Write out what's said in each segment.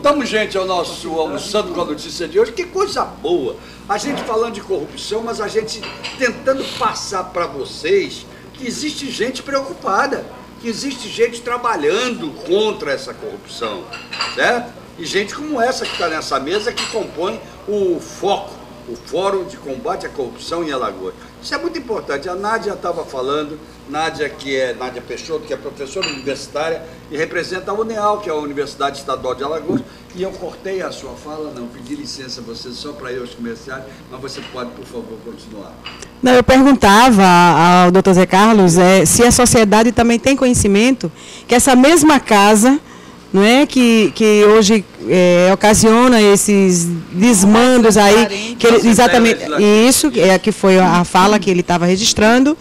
juntamos gente ao nosso Almoçando com a Notícia de hoje. Que coisa boa! A gente falando de corrupção, mas a gente tentando passar para vocês que existe gente preocupada, que existe gente trabalhando contra essa corrupção, certo? E gente como essa que está nessa mesa, que compõe o FOCO, o Fórum de Combate à Corrupção em Alagoas. Isso é muito importante. A Nádia estava falando, Nádia Peixoto, que é professora universitária e representa a UNEAL, que é a Universidade Estadual de Alagoas, e eu cortei a sua fala, não, pedi licença a você só para ir aos comerciais, mas você pode, por favor, continuar. Não, eu perguntava ao doutor Zé Carlos se a sociedade também tem conhecimento que essa mesma casa, não é, que hoje ocasiona esses desmandos aí, que ele, exatamente isso, que foi a fala que ele estava registrando,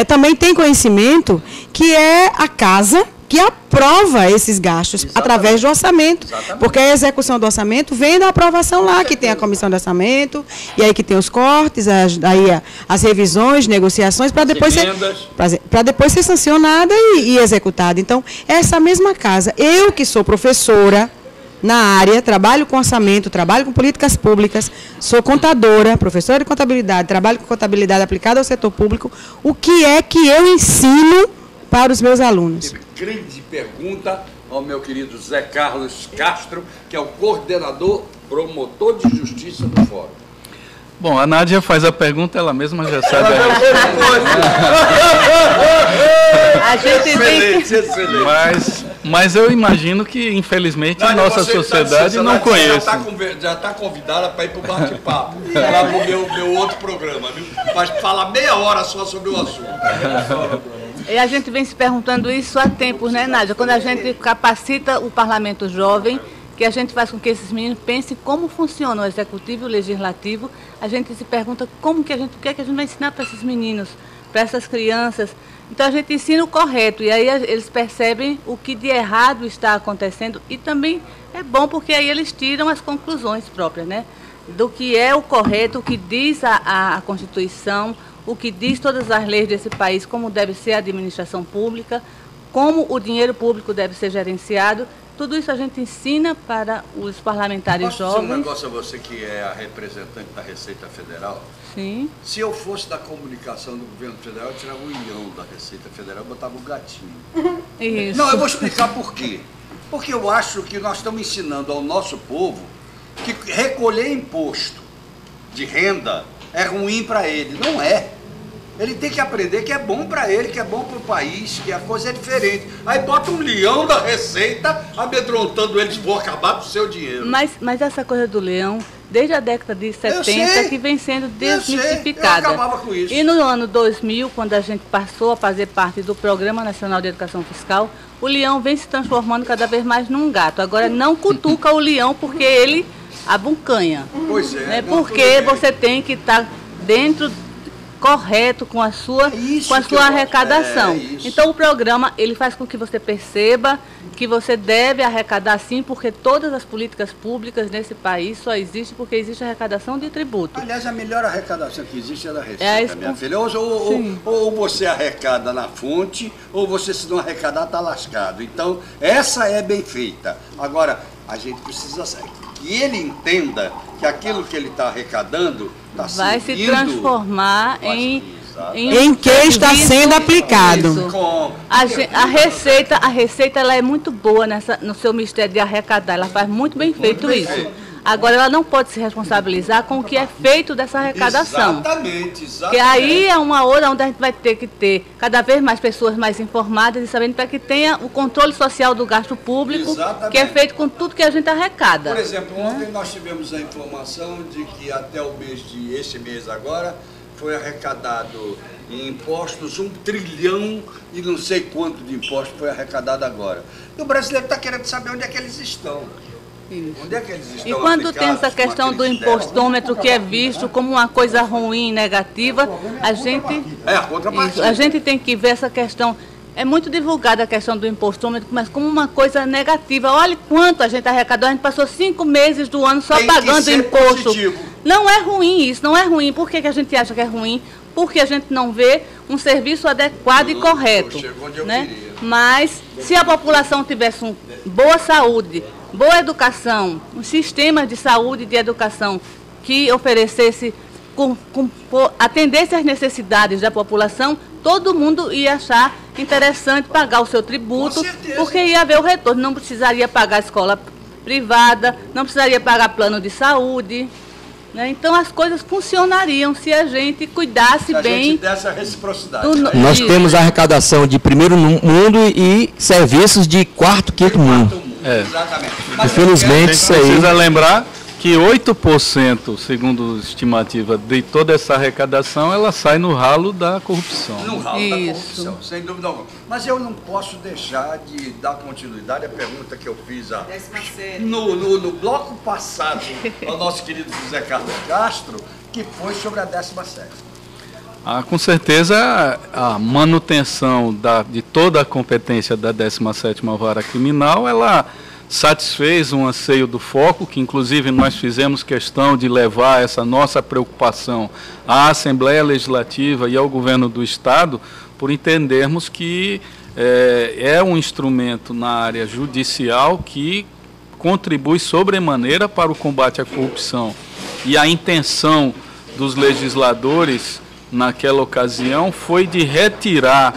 também tem conhecimento que é a casa que aprova esses gastos através do orçamento, porque a execução do orçamento vem da aprovação lá, que tem a comissão de orçamento, e aí que tem os cortes, as revisões, negociações, para depois ser sancionada e executada. Então, essa mesma casa, eu que sou professora na área, trabalho com orçamento, trabalho com políticas públicas, sou contadora, professora de contabilidade, trabalho com contabilidade aplicada ao setor público, o que é que eu ensino para os meus alunos? Grande pergunta ao meu querido Zé Carlos Castro, que é o coordenador promotor de justiça do Fórum. Bom, a Nádia faz a pergunta, ela mesma já sabe. A gente excelente. Mas eu imagino que, infelizmente, a nossa sociedade não conhece. Já está convidada para ir para o bate-papo, lá para o meu outro programa, viu? Mas falar meia hora só sobre o assunto. E a gente vem se perguntando isso há tempos, né, Nádia? Quando a gente capacita o parlamento jovem, que a gente faz com que esses meninos pensem como funciona o executivo e o legislativo, a gente se pergunta o que é que a gente vai ensinar para esses meninos, para essas crianças. Então a gente ensina o correto e aí eles percebem o que de errado está acontecendo e também é bom porque aí eles tiram as conclusões próprias, né? Do que é o correto, o que diz a Constituição, o que diz todas as leis desse país, como deve ser a administração pública, como o dinheiro público deve ser gerenciado. Tudo isso a gente ensina para os parlamentares jovens. Posso dizer um negócio a você que é a representante da Receita Federal? Sim. Se eu fosse da comunicação do governo federal, eu tirava o leão da Receita Federal e botava o gatinho. Isso. Não, eu vou explicar por quê. Porque eu acho que nós estamos ensinando ao nosso povo que recolher imposto de renda é ruim para ele. Não é. Ele tem que aprender que é bom para ele, que é bom para o país, que a coisa é diferente. Aí bota um leão da Receita amedrontando eles, vão acabar com o seu dinheiro. Mas essa coisa do leão, desde a década de 70, que vem sendo desmistificada. Eu acabava com isso. E no ano 2000, quando a gente passou a fazer parte do Programa Nacional de Educação Fiscal, o leão vem se transformando cada vez mais num gato. Agora, não cutuca o leão porque ele abuncanha. Pois é. Né? Porque você tem que estar dentro correto com a sua arrecadação. Então o programa ele faz com que você perceba que você deve arrecadar sim, porque todas as políticas públicas nesse país só existem porque existe arrecadação de tributo. Aliás, a melhor arrecadação que existe é da Receita, minha filha. Ou você arrecada na fonte, ou você, se não arrecadar, está lascado. Então, essa é bem feita. Agora, a gente precisa que ele entenda que aquilo que ele está arrecadando vai se transformar em que está sendo aplicado. A Receita ela é muito boa no seu mistério de arrecadar, ela faz muito bem feito isso. Agora, ela não pode se responsabilizar com o que é feito dessa arrecadação. Exatamente. Porque aí é uma hora onde a gente vai ter que ter cada vez mais pessoas mais informadas e sabendo para que tenha o controle social do gasto público, que é feito com tudo que a gente arrecada. Por exemplo, ontem nós tivemos a informação de que até esse mês agora, foi arrecadado em impostos 1 trilhão e não sei quanto de impostos foi arrecadado agora. E o brasileiro está querendo saber onde é que eles estão. Isso. Onde é que eles estão? E quando tem essa questão do impostômetro que é visto como uma coisa ruim, negativa, a gente tem que ver essa questão. É muito divulgada a questão do impostômetro, mas como uma coisa negativa. Olha quanto a gente arrecadou, a gente passou 5 meses do ano só pagando imposto. Positivo. Não é ruim isso, não é ruim. Por que a gente acha que é ruim? Porque a gente não vê um serviço adequado e correto. Né? Mas se a população tivesse boa saúde, boa educação, um sistema de saúde e de educação que oferecesse, atendesse às necessidades da população, todo mundo ia achar interessante pagar o seu tributo, porque ia haver o retorno, não precisaria pagar escola privada, não precisaria pagar plano de saúde, né? Então as coisas funcionariam se a gente cuidasse bem. Se a gente desse a reciprocidade. Nós temos a arrecadação de primeiro mundo e serviços de quarto, quinto mundo. Exatamente. Mas infelizmente isso aí... precisa lembrar que 8%, segundo a estimativa de toda essa arrecadação, ela sai no ralo da corrupção. No ralo da corrupção, sem dúvida alguma. Mas eu não posso deixar de dar continuidade à pergunta que eu fiz no bloco passado ao nosso querido José Carlos Castro, que foi sobre a 17ª. Com certeza, a manutenção de toda a competência da 17ª Vara Criminal, ela satisfez um anseio do Foco, que inclusive nós fizemos questão de levar essa nossa preocupação à Assembleia Legislativa e ao Governo do Estado, por entendermos que é um instrumento na área judicial que contribui sobremaneira para o combate à corrupção. E a intenção dos legisladores naquela ocasião foi de retirar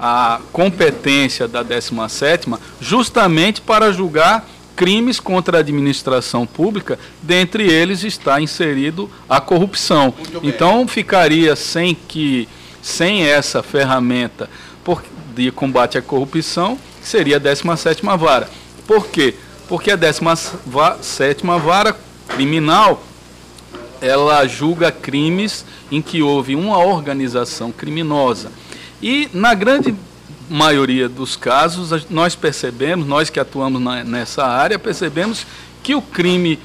a competência da 17ª justamente para julgar crimes contra a administração pública, dentre eles está inserido a corrupção. Então ficaria sem essa ferramenta de combate à corrupção, seria a 17ª Vara. Por quê? Porque a 17ª Vara Criminal, ela julga crimes em que houve uma organização criminosa. E, na grande maioria dos casos, nós percebemos, nós que atuamos nessa área, percebemos que o crime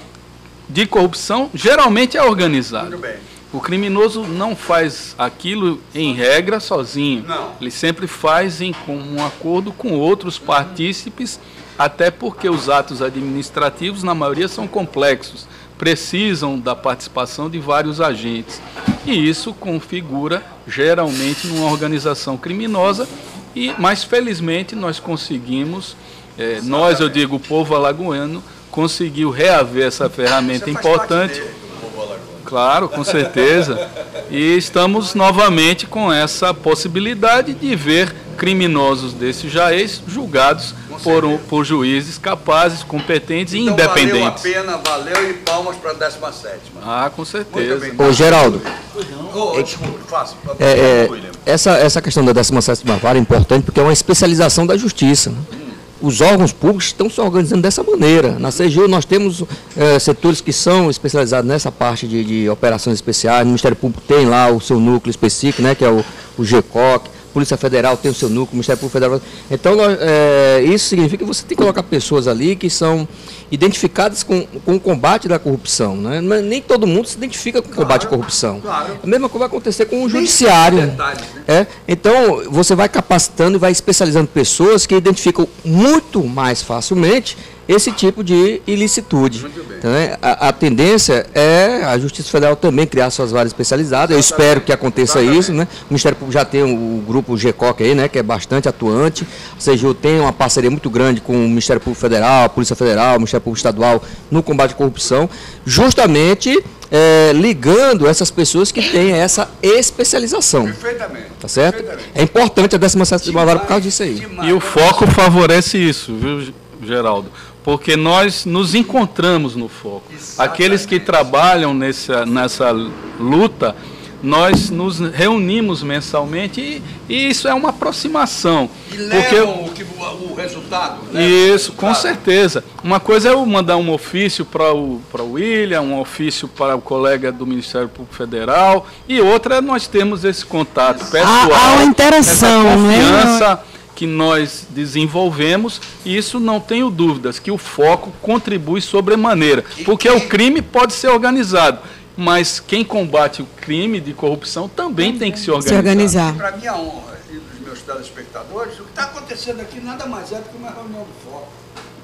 de corrupção geralmente é organizado. Muito bem. O criminoso não faz aquilo em regra sozinho. Não. Ele sempre faz em comum acordo com outros partícipes, até porque os atos administrativos, na maioria, são complexos, precisam da participação de vários agentes. E isso configura, geralmente, numa organização criminosa, mas, felizmente, nós conseguimos, eu digo, o povo alagoano, conseguiu reaver essa ferramenta importante. Claro, com certeza. E estamos novamente com essa possibilidade de ver criminosos desses jaez julgados por juízes capazes, competentes e independentes. Valeu a pena, valeu, e palmas para a 17ª. Com certeza. Ô, Geraldo, desculpa, essa questão da 17ª Vara é importante porque é uma especialização da justiça, né? Os órgãos públicos estão se organizando dessa maneira. Na CGU nós temos setores que são especializados nessa parte de operações especiais. O Ministério Público tem lá o seu núcleo específico, né, que é o GECOC. Polícia Federal tem o seu núcleo, o Ministério Público Federal. Então, isso significa que você tem que colocar pessoas ali que são identificadas com o combate da corrupção, né? Nem todo mundo se identifica com o combate à corrupção. Claro. A mesma coisa vai acontecer com o judiciário. Detalhes, né? Então, você vai capacitando e vai especializando pessoas que identificam muito mais facilmente esse tipo de ilicitude. Então, a tendência é a Justiça Federal também criar suas varas especializadas. Eu espero que aconteça isso, né? O Ministério Público já tem o grupo GECOC aí, né, que é bastante atuante. A CGU tem uma parceria muito grande com o Ministério Público Federal, a Polícia Federal, o Ministério Público Estadual no combate à corrupção, justamente ligando essas pessoas que têm essa especialização. Perfeitamente. Tá certo? Perfeitamente. É importante a 17ª Vara por causa disso aí. E o Foco favorece isso, viu, Geraldo? Porque nós nos encontramos no Foco. Exatamente. Aqueles que trabalham nessa luta, nós nos reunimos mensalmente e isso é uma aproximação. E levam o resultado? Isso, com certeza. Uma coisa é eu mandar um ofício para o William, um ofício para o colega do Ministério Público Federal, e outra é nós temos esse contato pessoal, há uma interação, essa confiança que nós desenvolvemos, e isso não tenho dúvidas, que o Foco contribui sobremaneira, porque o crime pode ser organizado, mas quem combate o crime de corrupção também tem que se organizar. Para minha honra e dos meus telespectadores, o que está acontecendo aqui nada mais é do que uma reunião do Foco.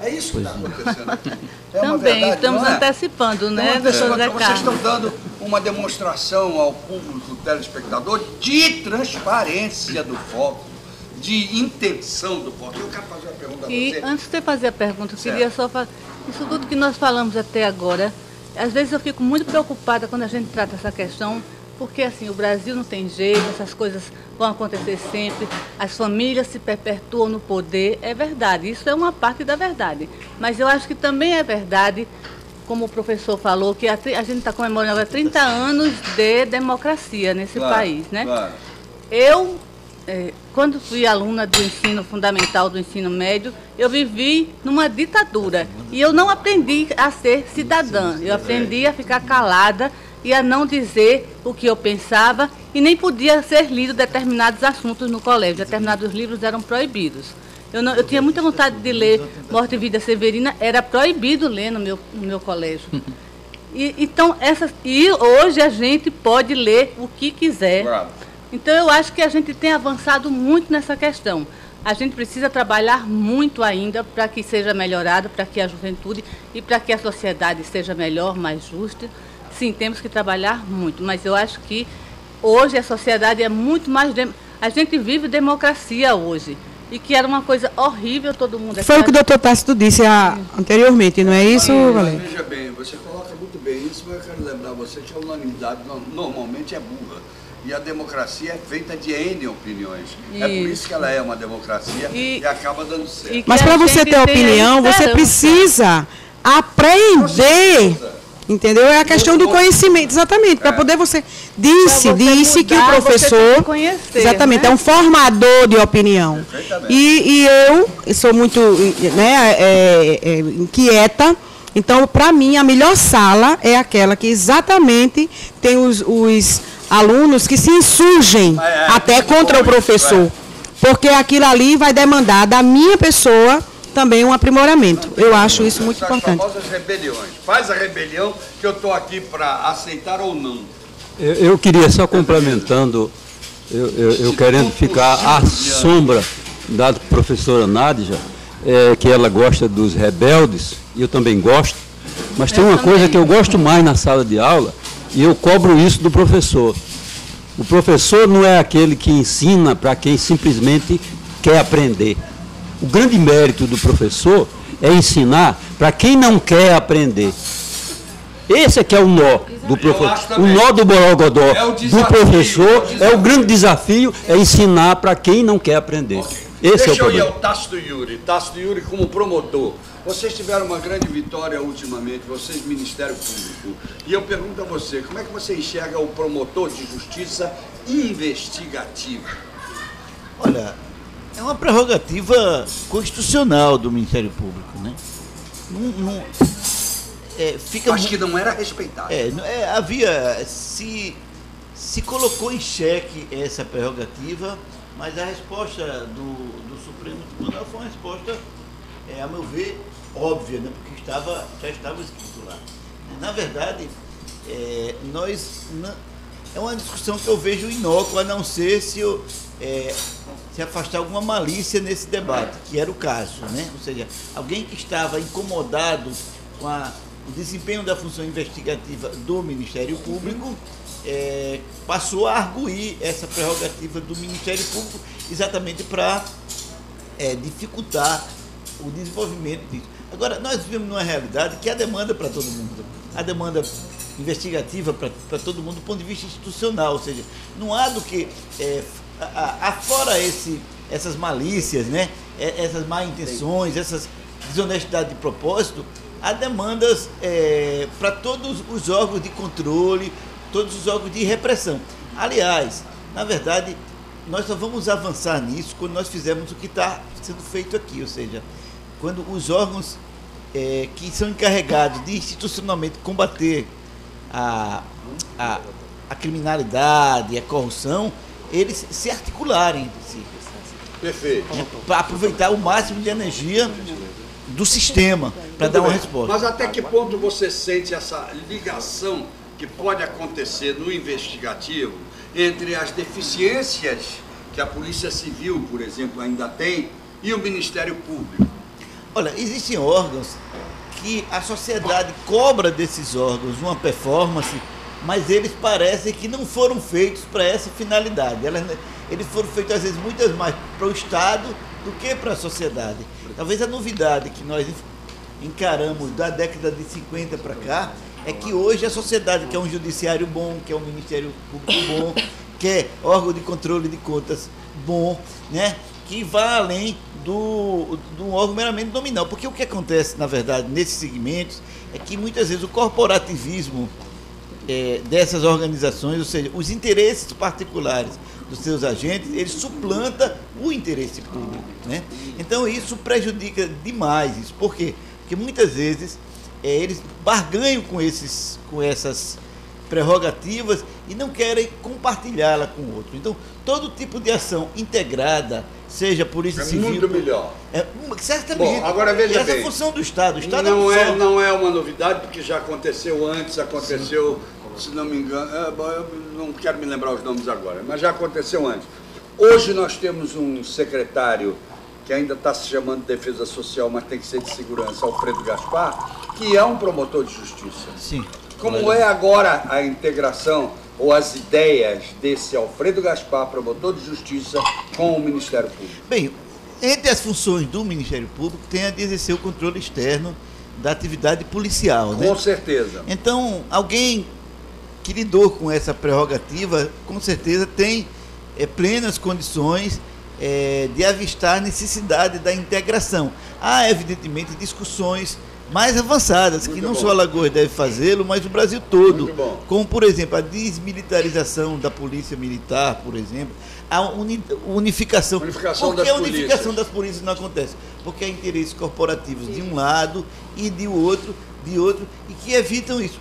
É isso que está acontecendo aqui. Também verdade, estamos antecipando, né, doutor Zé Carlos? Vocês estão dando uma demonstração ao público telespectador de transparência do Foco, de intenção do Foco. Eu quero fazer uma pergunta a você. E antes de você fazer a pergunta, eu queria só Isso tudo que nós falamos até agora, às vezes eu fico muito preocupada quando a gente trata essa questão, porque assim, o Brasil não tem jeito, essas coisas vão acontecer sempre, as famílias se perpetuam no poder, é verdade, isso é uma parte da verdade. Mas eu acho que também é verdade, como o professor falou, que a gente está comemorando agora 30 anos de democracia nesse país, né? Claro. Eu, quando fui aluna do ensino fundamental, do ensino médio, eu vivi numa ditadura. E eu não aprendi a ser cidadã. Eu aprendi a ficar calada e a não dizer o que eu pensava, e nem podia ser lido determinados assuntos no colégio. Determinados livros eram proibidos. Eu tinha muita vontade de ler Morte e Vida Severina, era proibido ler no meu colégio. E hoje a gente pode ler o que quiser. Claro. Então, eu acho que a gente tem avançado muito nessa questão. A gente precisa trabalhar muito ainda para que seja melhorado, para que a juventude e para que a sociedade seja melhor, mais justa. Sim, temos que trabalhar muito, mas eu acho que hoje a sociedade é muito mais... A gente vive democracia hoje, e que era uma coisa horrível todo mundo... Foi o que o doutor Tácito disse anteriormente, não é isso, Valério? Veja bem, você coloca muito bem isso, mas eu quero lembrar você que a unanimidade normalmente é burra. E a democracia é feita de N opiniões. É por isso que ela é uma democracia e acaba dando certo. Mas para você ter opinião, você precisa aprender. Entendeu? É a questão do conhecimento, exatamente. Para poder você... Disse que o professor... Exatamente, né? É um formador de opinião. E eu sou muito inquieta. Então, para mim, a melhor sala é aquela que exatamente tem os alunos que se insurgem até contra o professor. Porque aquilo ali vai demandar da minha pessoa também um aprimoramento. Eu acho isso muito importante. As famosas rebeliões. Faz a rebelião que eu estou aqui para aceitar ou não. Eu queria só complementando, eu querendo ficar à sombra da professora Nádja, que ela gosta dos rebeldes, e eu também gosto, mas tem uma coisa que eu gosto mais na sala de aula, e eu cobro isso do professor. O professor não é aquele que ensina para quem simplesmente quer aprender. O grande mérito do professor é ensinar para quem não quer aprender. Esse é que é o nó do professor. O nó do borogodó do professor é o grande desafio, é ensinar para quem não quer aprender. Esse é o problema. Deixa eu ir ao Tácito Yuri. Tácito Yuri como promotor. Vocês tiveram uma grande vitória ultimamente, vocês, Ministério Público. E eu pergunto a você, como é que você enxerga o promotor de justiça investigativa? Olha, é uma prerrogativa constitucional do Ministério Público, né? Acho que não era respeitado. Se colocou em xeque essa prerrogativa, mas a resposta do Supremo Tribunal foi uma resposta, a meu ver, óbvia, né? Porque já estava escrito lá. Na verdade, é uma discussão que eu vejo inócua, a não ser se afastar alguma malícia nesse debate, que era o caso, né? Ou seja, alguém que estava incomodado com o desempenho da função investigativa do Ministério Público, passou a arguir essa prerrogativa do Ministério Público exatamente para dificultar o desenvolvimento disso. Agora, nós vivemos numa realidade que há demanda para todo mundo. Há demanda investigativa para todo mundo do ponto de vista institucional, ou seja, não há do que... afora essas malícias, né? Essas má intenções, essas desonestidades de propósito, há demandas para todos os órgãos de controle, todos os órgãos de repressão. Aliás, na verdade, nós só vamos avançar nisso quando nós fizermos o que está sendo feito aqui, ou seja, quando os órgãos que são encarregados de institucionalmente combater a criminalidade, a corrupção, eles se articularem entre si. Perfeito. Para aproveitar o máximo de energia do sistema para dar uma resposta. Mas até que ponto você sente essa ligação que pode acontecer no investigativo entre as deficiências que a Polícia Civil, por exemplo, ainda tem e o Ministério Público? Olha, existem órgãos que a sociedade cobra desses órgãos uma performance, mas eles parecem que não foram feitos para essa finalidade. Eles foram feitos, às vezes, muitas mais para o Estado do que para a sociedade. Talvez a novidade que nós encaramos da década de 50 para cá, é que hoje a sociedade quer um judiciário bom, quer um Ministério Público bom, quer órgão de controle de contas bom, né? Que vá além do órgão meramente nominal. Porque o que acontece, na verdade, nesses segmentos, é que muitas vezes o corporativismo dessas organizações, ou seja, os interesses particulares dos seus agentes, ele suplanta o interesse público, né? Então isso prejudica demais isso. Por quê? Porque muitas vezes eles barganham com essas prerrogativas e não querem compartilhá-la com o outro. Então, todo tipo de ação integrada, seja Polícia Civil... muito melhor. Certamente. Bom, agora veja essa é bem, a função do Estado. O Estado não é uma novidade, porque já aconteceu antes, aconteceu, se não me engano, eu não quero me lembrar os nomes agora, mas já aconteceu antes. Hoje nós temos um secretário que ainda está se chamando de Defesa Social, mas tem que ser de Segurança, Alfredo Gaspar, que é um promotor de justiça. Sim. Como é agora a integração ou as ideias desse Alfredo Gaspar, promotor de justiça, com o Ministério Público? Bem, entre as funções do Ministério Público tem a de exercer o controle externo da atividade policial, né? Com certeza. Então, alguém que lidou com essa prerrogativa, com certeza tem plenas condições de avistar a necessidade da integração. Há, evidentemente, discussões mais avançadas, que não só Alagoas deve fazê-lo, mas o Brasil todo. Como, por exemplo, a desmilitarização da polícia militar, por exemplo, a unificação. Por que a unificação das polícias não acontece? Porque há interesses corporativos de um lado e de outro, e que evitam isso.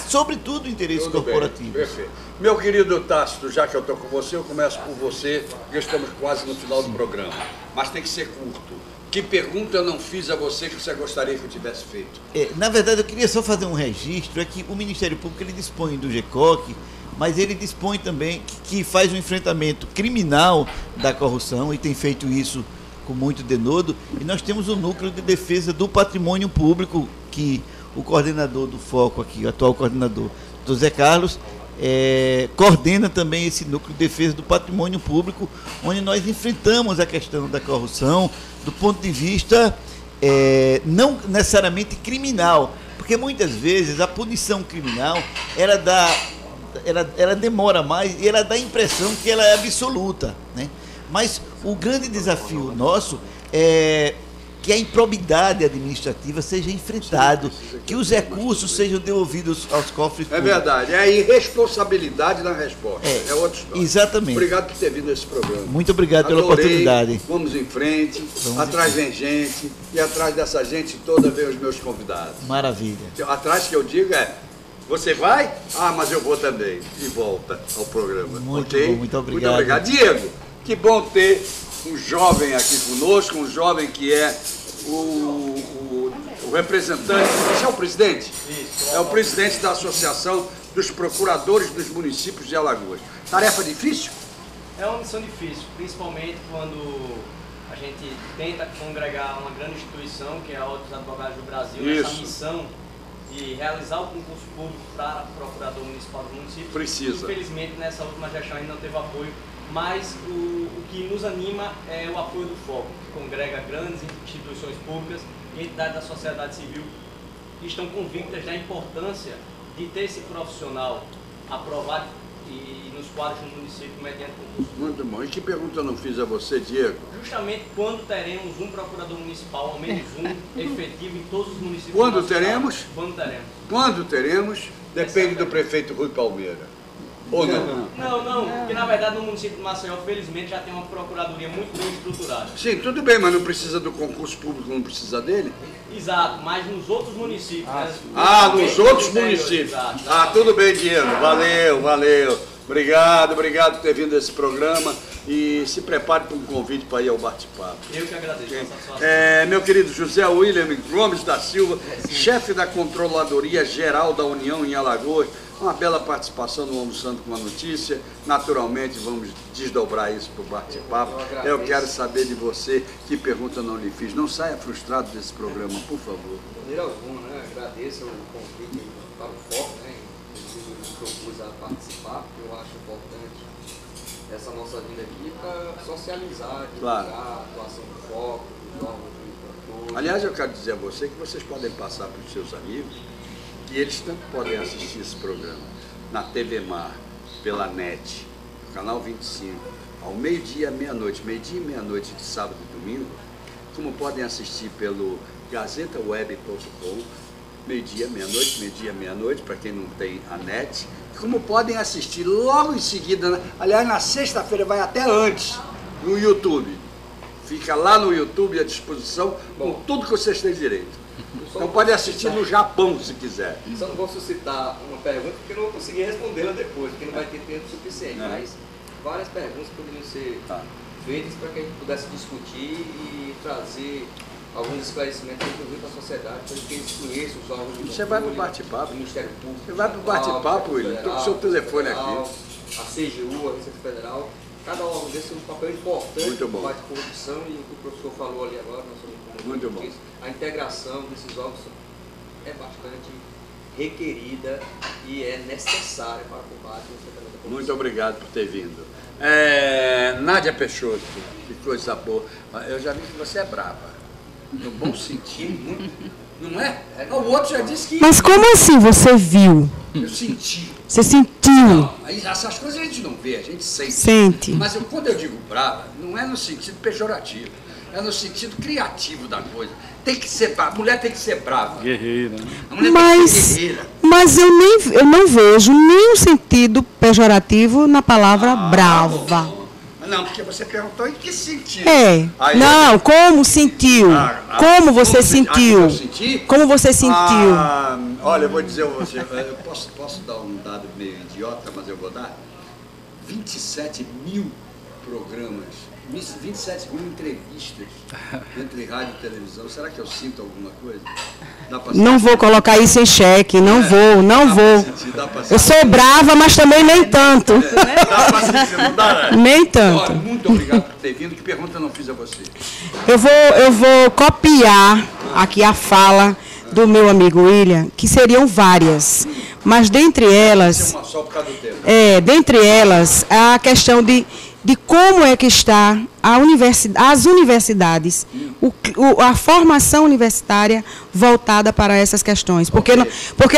Sobretudo interesses corporativos. Perfeito. Meu querido Tácito, já que eu estou com você, eu começo por você, porque estamos quase no final do programa. Mas tem que ser curto. Que pergunta eu não fiz a você que você gostaria que eu tivesse feito? Na verdade, eu queria só fazer um registro, é que o Ministério Público ele dispõe do GECOC, mas ele dispõe também que faz um enfrentamento criminal da corrupção, e tem feito isso com muito denodo, e nós temos o Núcleo de Defesa do Patrimônio Público, que o coordenador do FOCO aqui, o atual coordenador, do Zé Carlos, coordena também esse Núcleo de Defesa do Patrimônio Público, onde nós enfrentamos a questão da corrupção do ponto de vista não necessariamente criminal, porque muitas vezes a punição criminal ela demora mais e ela dá a impressão que ela é absoluta, né? Mas o grande desafio nosso é que a improbidade administrativa seja enfrentada, que os recursos sejam devolvidos aos cofres públicos. É verdade, é a irresponsabilidade na resposta. É outra história. Exatamente. Obrigado por ter vindo a esse programa. Muito obrigado pela oportunidade. Vamos em frente, atrás vem gente, e atrás dessa gente toda vem os meus convidados. Maravilha. Atrás que eu digo você vai? Ah, mas eu vou também. E volta ao programa. Muito okay? bom, muito obrigado. Muito obrigado. Diego, que bom ter um jovem aqui conosco, um jovem que é o representante, você é o presidente? Isso. É o presidente da Associação dos Procuradores dos Municípios de Alagoas. Tarefa difícil? É uma missão difícil, principalmente quando a gente tenta congregar uma grande instituição, que é a Ordem dos Advogados do Brasil, essa missão de realizar o concurso público para Procurador Municipal do município. Precisa. Infelizmente, nessa última gestão ainda não teve apoio, mas o que nos anima é o apoio do FOCO, que congrega grandes instituições públicas e entidades da sociedade civil que estão convictas da importância de ter esse profissional aprovado e nos quadros do município mediante concurso. Muito bom. E que pergunta eu não fiz a você, Diego? Justamente quando teremos um procurador municipal, ao menos um, efetivo em todos os municípios. Quando teremos? Quando teremos. Quando teremos? Depende do prefeito Rui Palmeira. Ou não? Não, porque na verdade no município de Maceió, felizmente, já tem uma procuradoria muito bem estruturada. Sim, tudo bem, mas não precisa do concurso público, não precisa dele? Exato, mas nos outros municípios. Nos outros municípios. Exato. Tudo bem, Diego. Valeu. Obrigado por ter vindo a esse programa e se prepare para um convite para ir ao bate-papo. Eu que agradeço. Meu querido José William Gomes da Silva, chefe da Controladoria Geral da União em Alagoas, uma bela participação no Almoçando com a Notícia. Naturalmente vamos desdobrar isso para o bate-papo. Eu quero saber de você, que pergunta eu não lhe fiz. Não saia frustrado desse programa, por favor. De maneira alguma, né? Agradeço o convite para o FOCO, né? Que propus a participar, porque eu acho importante essa nossa vinda aqui para socializar, divulgar a atuação do FOCO, dos órgãos de Aliás, eu quero dizer a você que vocês podem passar para os seus amigos que eles tanto podem assistir esse programa na TV Mar, pela NET, no canal 25, ao meio-dia, meia-noite e meia-noite de sábado e domingo, como podem assistir pelo gazetaweb.com, meio-dia, meia-noite, para quem não tem a NET, como podem assistir logo em seguida, aliás, na sexta-feira vai até antes, no YouTube. Fica lá no YouTube à disposição com tudo que vocês têm direito. Então pode assistir no Japão, se quiser. Só não vou suscitar uma pergunta porque eu não vou conseguir respondê-la depois, porque não vai ter tempo suficiente. Mas várias perguntas poderiam ser feitas para que a gente pudesse discutir e trazer alguns esclarecimentos, inclusive, para a sociedade, para que eles conheçam os órgãos de Você vai para o bate-papo. o Ministério Público. Você vai para o bate-papo, William. Estou com o seu telefone aqui. A CGU, a Receita Federal. Cada órgão desse tem um papel importante no combate à corrupção e o que o professor falou ali agora, muito bom. A integração desses órgãos é bastante requerida e é necessária para o combate ao enfrentamento da corrupção. Muito obrigado por ter vindo. Nádia Peixoto, que coisa boa. Eu já vi que você é brava. No bom sentido, muito. Não é? O outro já disse que... Mas como assim você viu? Eu senti. Você sentiu? Não, essas coisas a gente não vê, a gente sente. Sente. Mas quando eu digo brava, não é no sentido pejorativo, é no sentido criativo da coisa. Tem que ser brava, a mulher tem que ser brava. Guerreira. A mulher tem que ser guerreira. Mas eu não vejo nenhum sentido pejorativo na palavra brava. Bom. Não, porque você perguntou em que sentido. Aí não, como sentiu? Como você sentiu? Como você sentiu? Olha, eu vou dizer a você, eu posso dar um dado meio idiota, mas eu vou dar. 27 mil programas, 27 mil entrevistas entre rádio e televisão. Será que eu sinto alguma coisa? Não vou colocar isso em xeque, não vou. Eu sou brava, mas também nem tanto. Dá pra sentir, não dá, né? Nem tanto. Olha, muito obrigado por ter vindo. Que pergunta eu não fiz a você? Eu vou copiar aqui a fala do meu amigo William, que seriam várias, mas dentre elas, Uma só por causa do tempo. dentre elas, a questão de como é que está as universidades, a formação universitária voltada para essas questões. Porque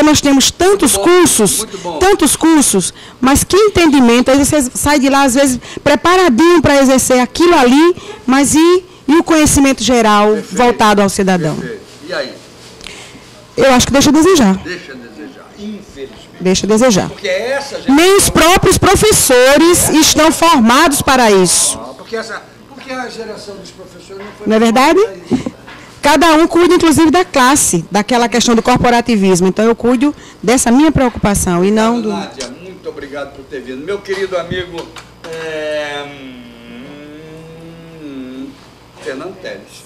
nós temos tantos cursos, mas que entendimento, aí você sai de lá, às vezes, preparadinho para exercer aquilo ali, mas e o conhecimento geral voltado ao cidadão? Perfeito. E aí? Eu acho que deixa a desejar. Deixa a desejar, infelizmente. Deixa a desejar. Porque essa geração... Nem os próprios professores estão formados para isso. Porque a geração dos professores não foi... Não é verdade? Cada um cuida, inclusive, da classe, daquela questão do corporativismo. Então, eu cuido dessa minha preocupação e não do... Nádia, muito obrigado por ter vindo. Meu querido amigo Fernando Teles.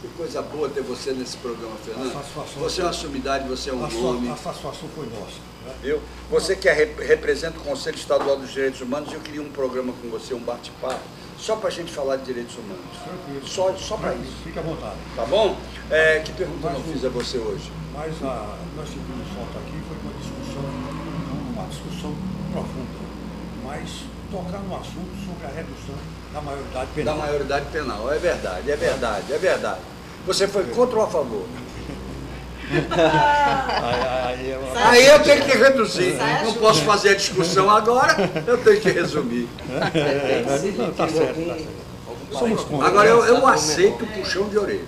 Que coisa boa ter você nesse programa, Fernando. Você é uma sumidade, você é um nome. A satisfação foi nossa. Né? Viu? Você que representa o Conselho Estadual dos Direitos Humanos, eu queria um programa com você, um bate-papo, só para a gente falar de direitos humanos. Só para isso. Fique à vontade. Tá bom? Que pergunta eu não fiz a você hoje? Mas nós tivemos falta aqui, foi uma discussão profunda, mas tocar no assunto sobre a redução da maioridade penal. Da maioridade penal, é verdade. Você foi contra ou a favor? Aí eu tenho que reduzir. Não posso fazer a discussão agora, eu tenho que resumir. Tá certo. Somos contra. Agora eu aceito o puxão de orelha.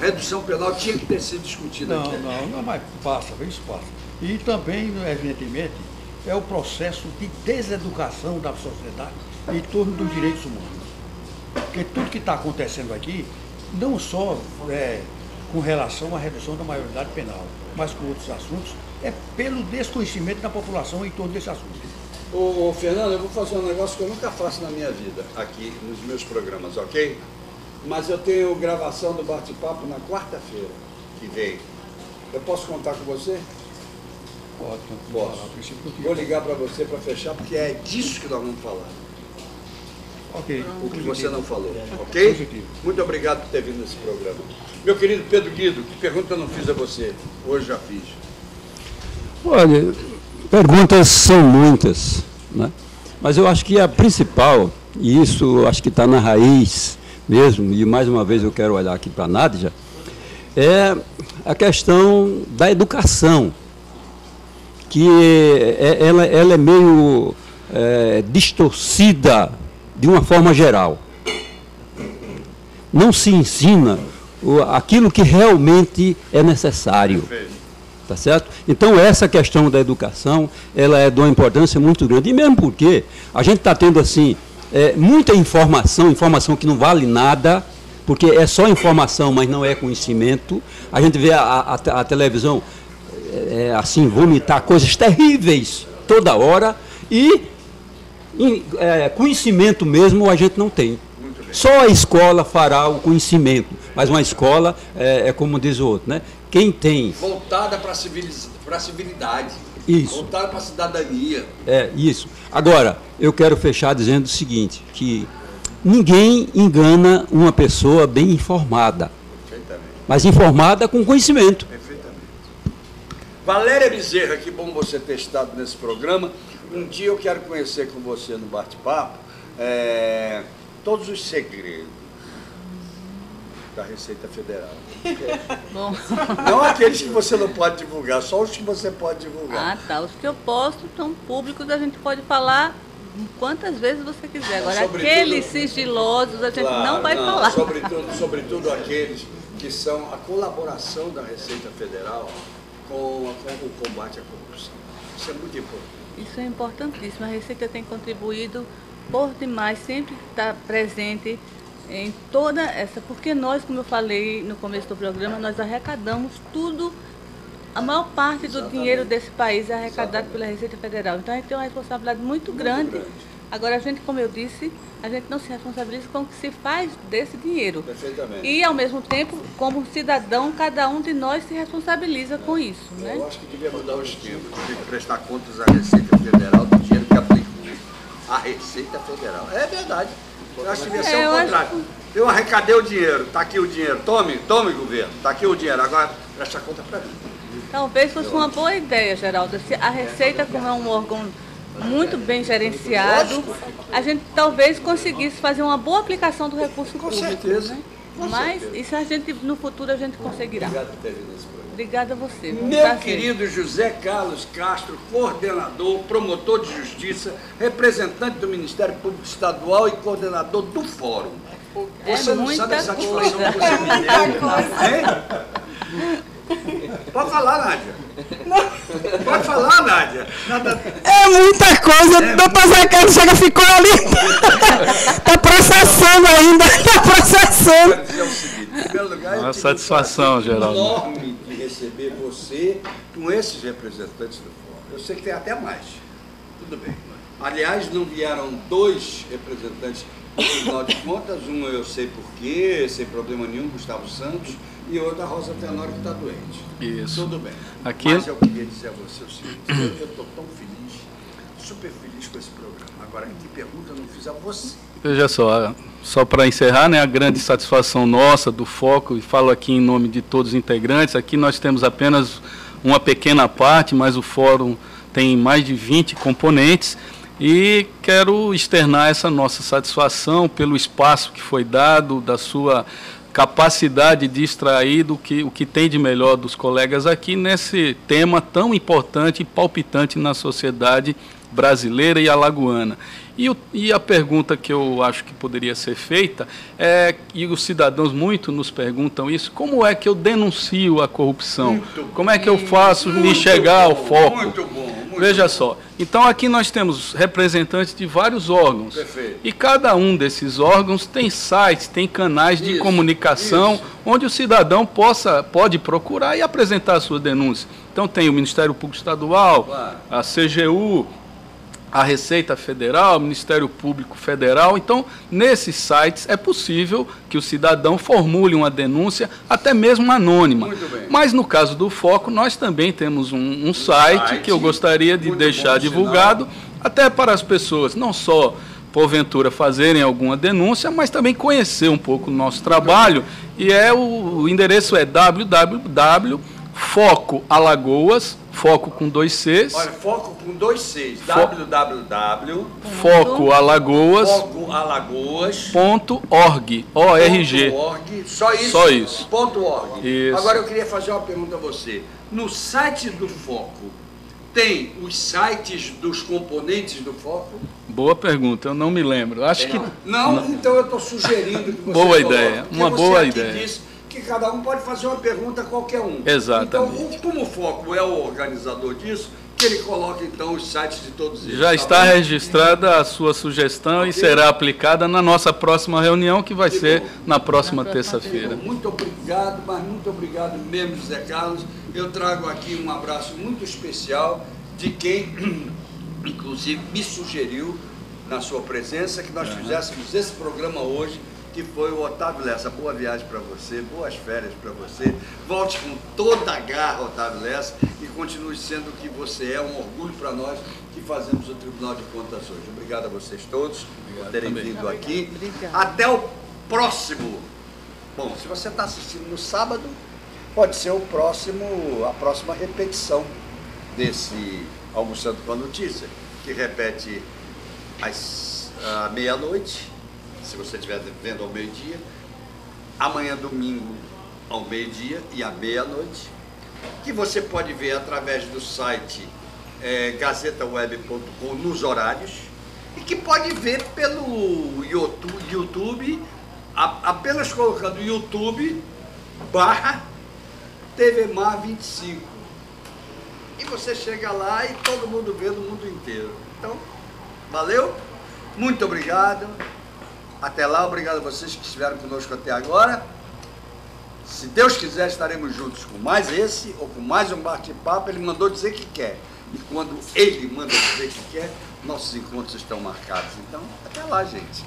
Redução penal tinha que ter sido discutida aqui. Não, mas isso passa. E também, evidentemente, é o processo de deseducação da sociedade em torno dos direitos humanos. Porque tudo que está acontecendo aqui, não só com relação à redução da maioridade penal, mas com outros assuntos, é pelo desconhecimento da população em torno desse assunto. Ô Fernando, eu vou fazer um negócio que eu nunca faço na minha vida, aqui nos meus programas, ok? Mas eu tenho gravação do bate-papo na quarta-feira que vem. Eu posso contar com você? Pode. Posso. Vou ligar para você para fechar, porque é disso que nós vamos falar. Ok. O que você não falou, ok? Positivo. Muito obrigado por ter vindo nesse programa. Meu querido Pedro Guido, que pergunta eu não fiz a você? Hoje já fiz. Olha, perguntas são muitas, né? Mas eu acho que a principal, e isso acho que está na raiz mesmo, e mais uma vez eu quero olhar aqui para a Nádia, é a questão da educação, que ela é meio distorcida de uma forma geral. Não se ensina aquilo que realmente é necessário. Tá certo? Então, essa questão da educação, ela é de uma importância muito grande. E mesmo porque a gente está tendo, assim, muita informação que não vale nada, porque é só informação, mas não é conhecimento. A gente vê a televisão, assim, vomitar coisas terríveis toda hora, e conhecimento mesmo a gente não tem. Só a escola fará o conhecimento, mas uma escola é como diz o outro, né? Quem tem... Voltada para a civilidade. Isso. Voltada para a cidadania. Isso. Agora, eu quero fechar dizendo o seguinte, que ninguém engana uma pessoa bem informada. Perfeitamente. Mas informada com conhecimento. Perfeitamente. Valéria Bezerra, que bom você ter estado nesse programa. Um dia eu quero conhecer com você no bate-papo todos os segredos da Receita Federal. Bom. Não aqueles que você não pode divulgar, só os que você pode divulgar. Ah, tá. Os que eu posto são públicos, a gente pode falar quantas vezes você quiser. Agora, aqueles sigilosos a gente não vai falar. Sobretudo aqueles que são a colaboração da Receita Federal com o combate à corrupção. Isso é muito importante. Isso é importantíssimo. A Receita tem contribuído por demais, sempre está presente em toda essa, porque nós, como eu falei no começo do programa, nós arrecadamos tudo, a maior parte do dinheiro desse país é arrecadado pela Receita Federal. Então a gente tem uma responsabilidade muito grande. Agora a gente, como eu disse, a gente não se responsabiliza com o que se faz desse dinheiro. Perfeitamente. E ao mesmo tempo, como cidadão, cada um de nós se responsabiliza com isso, né? Eu acho que devia mudar o esquema, de prestar contas à Receita Federal do dinheiro que aplicou. A Receita Federal. É verdade. Eu acho que devia ser o contrário. Eu arrecadei o dinheiro, está aqui o dinheiro. Tome, governo, está aqui o dinheiro. Agora, presta conta para mim. Talvez fosse uma boa ideia, Geraldo. Se a Receita, como é um órgão muito bem gerenciado, a gente talvez conseguisse fazer uma boa aplicação do recurso público. Com certeza. Né? Mas isso a gente, no futuro a gente conseguirá. Obrigado por ter vindo nesse programa. Obrigada a você. Meu querido José Carlos Castro, coordenador, promotor de justiça, representante do Ministério Público Estadual e coordenador do Fórum. Você não sabe a satisfação que você me deu. Pode falar, Nádia. Pode falar, Nádia. É muita coisa. Doutor Zé Carlos chega, ficou ali. Está processando ainda. Está processando. Quero dizer o seguinte, em primeiro lugar, uma satisfação, Geraldo. Enorme de receber você com esses representantes do Fórum. Eu sei que tem até mais. Tudo bem. Aliás, não vieram 2 representantes no Tribunal de Contas. Um eu sei porquê, sem problema nenhum, Gustavo Santos. E outra, a Rosa Tenório, que está doente. Isso. Tudo bem. Aqui... Mas eu queria dizer a você o seguinte, eu estou tão feliz, super feliz com esse programa. Agora, que pergunta eu não fiz a você? Veja só para encerrar, né, a grande satisfação nossa do Foco, e falo aqui em nome de todos os integrantes, aqui nós temos apenas uma pequena parte, mas o Fórum tem mais de 20 componentes, e quero externar essa nossa satisfação pelo espaço que foi dado, da sua capacidade de extrair o que tem de melhor dos colegas aqui nesse tema tão importante e palpitante na sociedade brasileira e alagoana. E a pergunta que eu acho que poderia ser feita e os cidadãos muito nos perguntam isso, como é que eu denuncio a corrupção? Como é que eu faço me chegar ao foco? Muito bom. Veja só, então aqui nós temos representantes de vários órgãos. Perfeito. E cada um desses órgãos tem sites, tem canais de comunicação, onde o cidadão pode procurar e apresentar a sua denúncia. Então tem o Ministério Público Estadual, claro, a CGU, a Receita Federal, o Ministério Público Federal. Então, nesses sites é possível que o cidadão formule uma denúncia, até mesmo anônima. Muito bem. Mas no caso do Foco, nós também temos um site que eu gostaria de deixar divulgado, até para as pessoas, não só porventura fazerem alguma denúncia, mas também conhecer um pouco o nosso trabalho. E o endereço é www.focoalagoas, Foco com 2 Cs. Olha, foco com 2 Cs. www. focoalagoas.org. O-R-G. Só isso? Só isso. .org. Isso. Agora eu queria fazer uma pergunta a você. No site do Foco, tem os sites dos componentes do Foco? Boa pergunta, eu não me lembro. Acho que. Não, então eu estou sugerindo que você Boa coloque, ideia, porque uma você boa aqui ideia. Disse que cada um pode fazer uma pergunta a qualquer um. Exatamente. Então, como o Foco é o organizador disso, que ele coloque então os sites de todos eles. Já está bom? registrada a sua sugestão e será aplicada na nossa próxima reunião, que vai ser na próxima terça-feira. Muito obrigado, mas muito obrigado mesmo, José Carlos. Eu trago aqui um abraço muito especial de quem, inclusive, me sugeriu, na sua presença, que nós fizéssemos esse programa hoje, que foi o Otávio Lessa. Boa viagem para você, boas férias para você. Volte com toda a garra, Otávio Lessa, e continue sendo o que você é, um orgulho para nós que fazemos o Tribunal de Contas hoje. Obrigado a vocês todos por terem vindo aqui. Até o próximo. Bom, se você está assistindo no sábado, pode ser a próxima repetição desse Almoçando com a Notícia, que repete à meia-noite, se você estiver vendo ao meio-dia, amanhã domingo ao meio-dia e à meia-noite, que você pode ver através do site gazetaweb.com nos horários, e que pode ver pelo YouTube, apenas colocando YouTube/TV Mar 25. E você chega lá e todo mundo vê no mundo inteiro. Então, valeu, muito obrigado. Até lá, obrigado a vocês que estiveram conosco até agora. Se Deus quiser, estaremos juntos com mais esse ou com mais um bate-papo. Ele mandou dizer que quer. E quando ele manda dizer que quer, nossos encontros estão marcados. Então, até lá, gente.